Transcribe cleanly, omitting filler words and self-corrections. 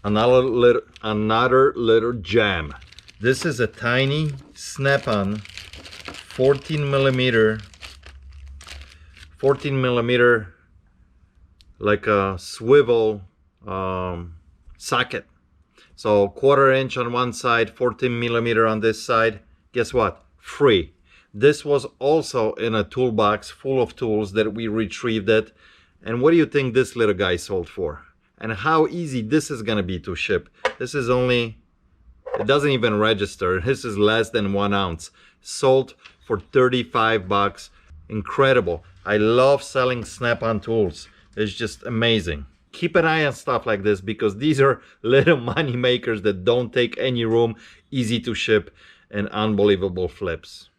Another little gem. This is a tiny snap-on 14 millimeter like a swivel socket. So 1/4 inch on one side, 14 millimeter on this side. Guess what? Free. This was also in a toolbox full of tools that we retrieved it. And what do you think this little guy sold for? And how easy this is gonna be to ship. This is only, it doesn't even register. This is less than 1 ounce. Sold for 35 bucks. Incredible. I love selling snap-on tools. It's just amazing. Keep an eye on stuff like this because these are little money makers that don't take any room, easy to ship, and unbelievable flips.